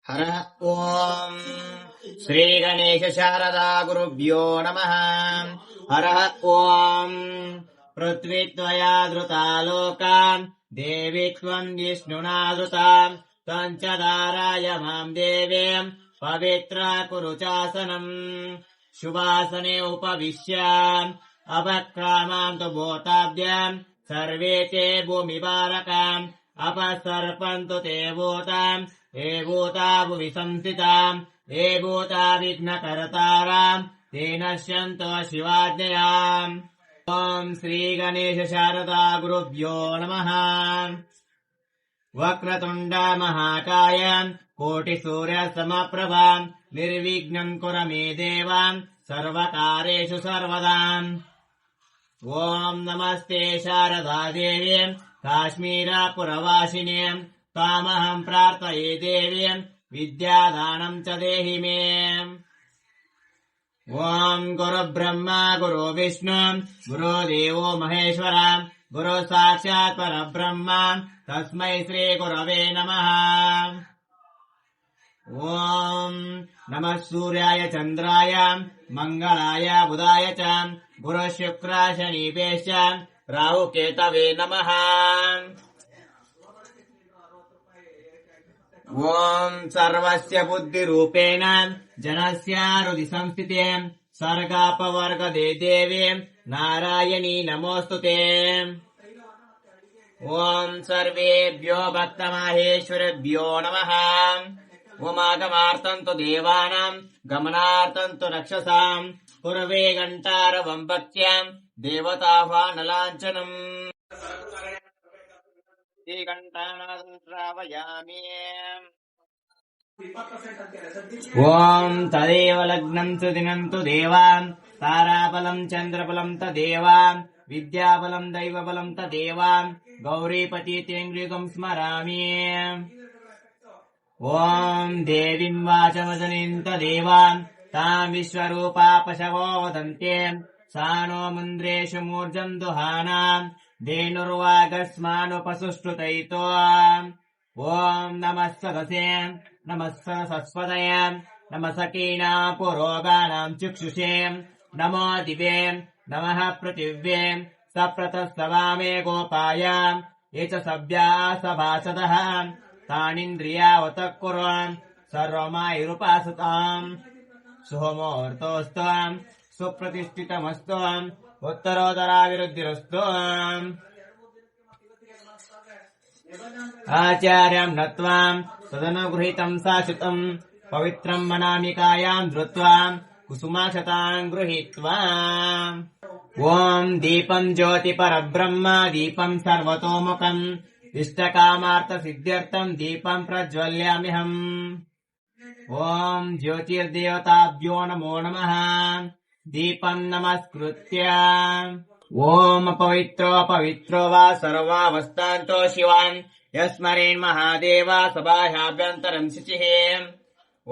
हरः ओम् श्रीगणेशशारदा गुरुभ्यो नमः। हरः ओम् पृथ्वी त्वया धृता लोकान् देवी त्वम् विष्णुना धृताम् त्वम् च धाराय माम् देवीम् पवित्रा कुरु चासनम् शुभासने उपविश्य अपक्रामाम् तु भूताभ्याम् सर्वे ते भूमिभारकाम् अपसर्पन्तु ते भूताम् ये भूता भुवि संस्थिताम् ये भूता विघ्नकर्ताराम् ते नश्यन्तो शिवाज्ञयाम्। ॐ श्रीगणेशशारदा गुरुभ्यो नमः। वक्रतुण्ड महाकाय कोटिसूर्यसमप्रभा निर्विघ्नम् कुरु मे देव सर्वकार्येषु सर्वदा। ॐ नमस्ते शारदा देवी काश्मीरपुरवासिनी त्वामहम् प्रार्थये देवी विद्यादानम् च देहि मे। ॐ गुरु ब्रह्मा गुरु विष्णु गुरु देवो महेश्वर गुरु साक्षात् परब्रह्म तस्मै श्री गुरवे नमः। ॐ नमः सूर्याय चन्द्राय मङ्गलाय बुधाय च गुरु शुक्र शनिभ्यश्च राहुकेतवे नमः। ॐ सर्वस्य बुद्धिरूपेण जनस्य हृदि संस्थिते सर्गापवर्गदे देवी नारायणी नमोऽस्तुते। ॐ सर्वेभ्यो भक्तमाहेश्वरेभ्यो नमः। उमागमार्थम् तु देवानाम् गमनार्थम् तु रक्षसाम् पूर्वे घण्टारवम् भक्त्याम् देवताह्वानलाञ्छनम् श्रीघण्टानादम् श्रावयामि। ॐ तदेव लग्नम् सुदिनम् तु देवान् ताराबलम् चन्द्रबलम् तदेवान् विद्याबलम् दैवबलम् तदेवान् गौरीपतितेङ्गृगम् स्मरामि। ॐ देवीम् वाचमजनीम् तदेवान् ताम् विश्वरूपा पशवो वदन्ते सा नो मुन्द्रेषु मूर्जम् दुहानाम् धेनुर्वागस्मानुपसुष्टुतैतो। ॐ नमः सदसे नमः सरस्वतये नमः सकीना पुरोगानाम् चक्षुषे नमो दिवे नमः पृथिव्ये सप्रतस्तवामे गोपाय ये च सभ्या सभासदः तानीन्द्रियावतः कुर्वन् सर्वमायुरुपासताम् सुहोमोऽर्थोऽस्तु सुप्रतिष्ठितमस्तु उत्तरोत्तराभिवृद्धिरस्तु। आचार्यम् नत्वाम् तदनुगृहीतम् शाश्वतम् पवित्रम् मनामिकायाम् धृत्वा कुसुमाक्षताम् गृहीत्वा। ॐ दीपम् ज्योति परब्रह्म दीपम् सर्वतोमुखम् इष्टकामार्थसिद्ध्यर्थम् दीपम् प्रज्वल्याम्यहम्। ॐ ज्योतिर्देवताभ्यो नमो नमः। दीपम् नमस्कृत्य ॐ पवित्रो वा सर्वावस्थान्तो शिवान् यस्मरेन् महादेव सभाभ्यन्तरम् शुचिः।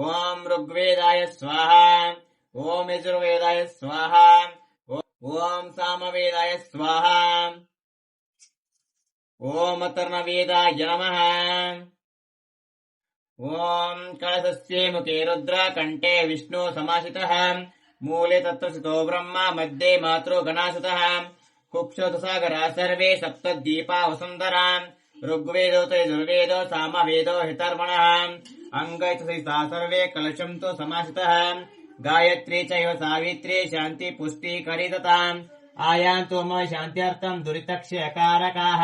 ॐ ऋग्वेदाय स्वाहा ॐ यजुर्वेदाय स्वाहा ॐ सामवेदाय स्वाहा ॐ अथर्ववेदाय नमः। ॐ कलशस्य मुखे रुद्र कण्ठे विष्णु समासितः मूले तत्त्वसितो ब्रह्मा मध्ये मातृगणासुतः कुक्षोत सागरा सर्वे सप्तद्वीपा वसुन्धरा ऋग्वेदो यजुर्वेदो सामवेदो हितर्मणः अङ्गैतसहिता सर्वे कलशम् तु समासितः गायत्री चैव सावित्री शान्ति पुष्टि करितताम् आयान्तु मम शान्त्यर्थम् दुरितक्षयकारकाः।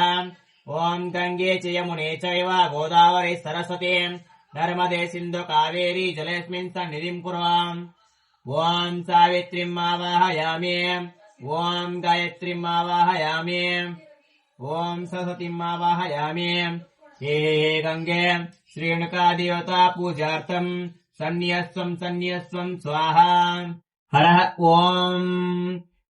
ॐ गङ्गे च यमुने चैव गोदावरी सरस्वती नर्मदे सिन्धु कावेरी जलेऽस्मिन् सन्निधिम् कुर्वाम्। ॐ सावित्रीम् आवाहयामि ॐ गायत्रीम् आवाहयामि ॐ सरस्वतीम् आवाहयामि। हे गङ्गे श्रेणुकादेवता पूजार्थम् सन्न्यस्वम् स्वाहा। हरः ॐ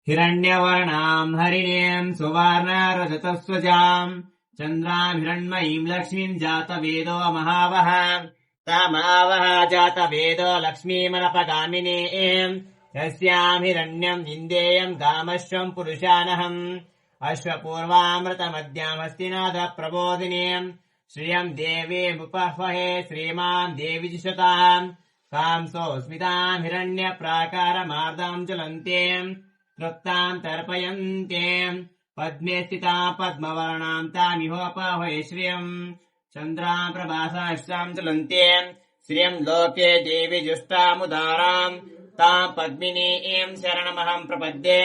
हिरण्यवर्णाम् हरिणीम् सुवर्णरजतस्वजाम् चन्द्राम् हिरण्मयीम् लक्ष्मीम् जातवेदो महावः तामावः जातवेदो लक्ष्मीमनपगामिनीम् यस्याम् हिरण्यम् विन्देयम् गामश्वम् पुरुषानहम् अश्वपूर्वामृतमद्यामस्तिनाथ प्रबोधिनीम् श्रियम् देवीमुपह्वहे श्रीमान् देविजिषताम् कांसोऽस्मिताम् हिरण्यप्राकारमार्दाम् ज्वलन्तीम् तृप्ताम् तर्पयन्तीम् पद्मे स्थिताम् पद्मवर्णाम् तामिहोपह्वये श्रियम् चन्द्राम् प्रभासाश्चाम् ज्वलन्तीम् श्रियम् लोके देविजुष्टामुदाराम् ताम् पद्मिनीम् शरणमहम् प्रपद्ये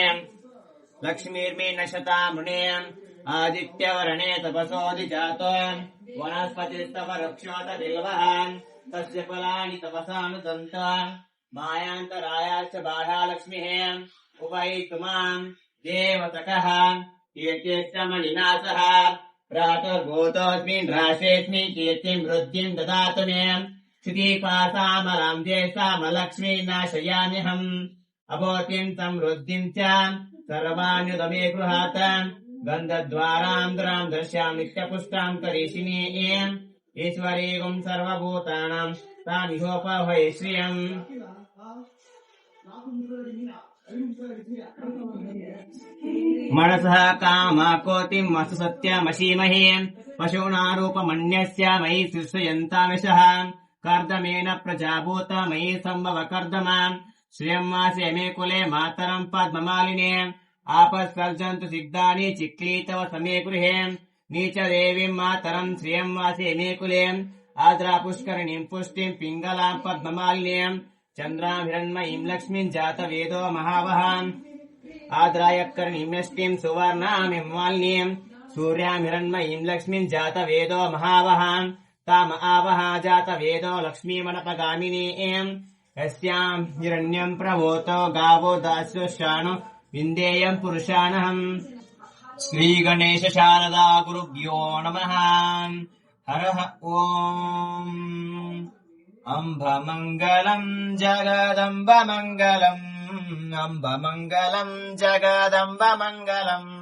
लक्ष्मीर्मे नशता मृणे आदित्यवर्णे तपसोऽधिजातो वनस्पतिस्तव रक्षोत बिल्वः तस्य फलानि तपसानुदन्त मायान्तरायाश्च बाधा लक्ष्मीः उपैतु माम् देवतकः कीर्त्यश्च मणिनाथः प्रातर्भूतोऽस्मिन् राशेऽस्मि कीर्तिम् वृद्धिम् ददातु मे क्षितिपासामलाम् ज्येष्ठामलक्ष्मीम् नाशयाम्यहम् अभूतिम् समृद्धिम् च सर्वाण्युदमे गृहात् गन्धद्वारान्तराम् दर्श्याम् नित्यपुष्टाम् करीषिणीम् ईश्वरीगुम् सर्वभूतानाम् तामिहोपह्वये श्रियम् मनसः कामाकोतिम् वस्तु सत्यमशीमहे पशूनारूपमन्यस्य मयि सृष्टयन्तामिषः कर्दमेन प्रजाभूत मयि सम्भव कर्दम श्रियम् वासे मे कुले मातरम् पद्ममालिने आपस्पर्जन्तु सिग्धानि चिक्ली तव समे गृहे नीच देवीम् मातरम् श्रियम् वासे मे कुले आद्रा पुष्करणीम् पुष्टिम् पिङ्गलाम् पद्ममालिनीम् चन्द्राम् हिरण्मयीम् लक्ष्मीम् जातवेदो महावहान् आद्रायकर्णीम् यष्टिम् सुवर्णामिम् मालिनीम् सूर्याम् हिरण्मयीम् लक्ष्मीम् जातवेदो महावहान् ताम आवहा जातवेदो लक्ष्मीमनपगामिनीम् यस्याम् हिरण्यम् प्रभूतो गावो दास्योशानो विन्देयम् पुरुषाणहम् श्रीगणेश शारदा गुरुभ्यो नमः हरः ओम् अम्बमङ्गलम् जगदम्बमङ्गलम् अम्बमङ्गलम् जगदम्बमङ्गलम्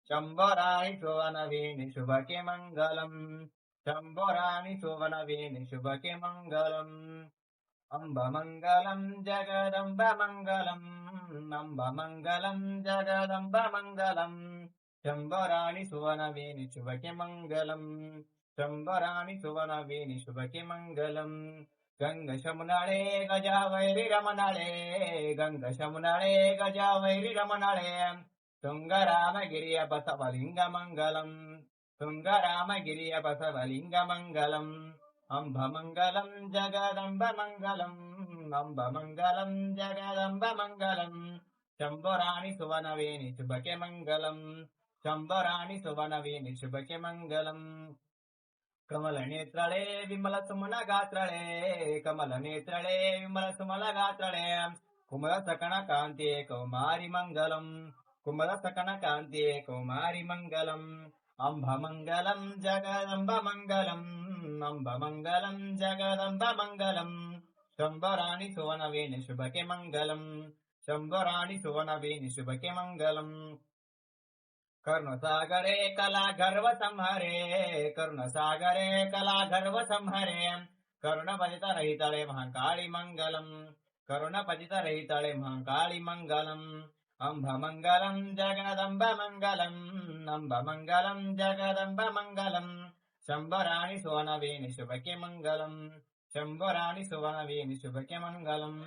शम्बराणि सुवनवेणि शुभके मङ्गलम् शम्बराणि सुवनवेणि शुभके मङ्गलम् अम्बमङ्गलम् जगदम्बमङ्गलम् अम्बमङ्गलम् जगदम्बमङ्गलम् शम्बराणि सुवनवेणि शुभके मङ्गलम् शम्बराणि सुवनवेणि शुभके मङ्गलम् गङ्गशमुनळे गजावैरिरमणळे गङ्गशमुनळे गजावैरिरमणळे तुङ्गरामगिरियबसवलिङ्गमङ्गलम् तुङ्गरामगिरियबसवलिङ्गमङ्गलम् अम्बमङ्गलम् जगदम्बमङ्गलम् अम्बमङ्गलम् जगदम्बमङ्गलम् शम्बराणि सुवनवेणि शुभके मङ्गलम् शम्बराणि सुवनवेणि शुभके मङ्गलम् कमलनेत्रळे विमलसुमनगात्रळे कमलनेत्रळे विमलसुमनगात्रळे कुमलसकनकान्ते कौमारि मङ्गलम् कुमलसकनकान्ते कौमारि मङ्गलम् अम्बमङ्गलम् जगदम्बमङ्गलम् अम्बमङ्गलम् जगदम्बमङ्गलम् शम्बराणि सुवनवेणि शुभके मङ्गलम् शम्बराणि सुवनवेणि शुभके मङ्गलम् करुणसागरे कलागर्वसंहरे करुणसागरे कलागर्वसंहरे करुणपतितरहितळे महाकाळि मङ्गलम् करुणपतितरहितळे महाकाळि मङ्गलम् अम्बमङ्गलम् जगदम्बमङ्गलम् अम्बमङ्गलम् जगदम्बमङ्गलम् शम्बराणि सुवनवेणि शुभके मङ्गलम् शम्बराणि सुवनवेणि शुभके मङ्गलम्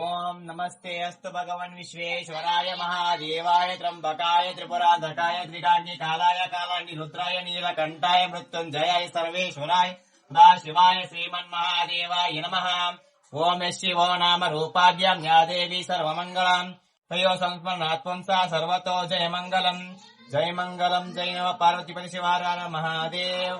ओम नमस्ते अस्तु भगवन् विश्वेश्वराय महादेवाय त्र्यम्बकाय त्रिपुराधकाय त्रिकाग्निकालाय कालाग्निरुद्राय नीलकण्ठाय मृत्युञ्जयाय सर्वेश्वराय सदाशिवाय श्रीमन्महादेवाय नमः। ओम शिवो नाम रूपाभ्याम् या देवी सर्वमङ्गलम् तयोः संस्मरणात् पुंसा सर्वतो जय मङ्गलम् जय नमः पार्वतीपति शिवाय महादेव।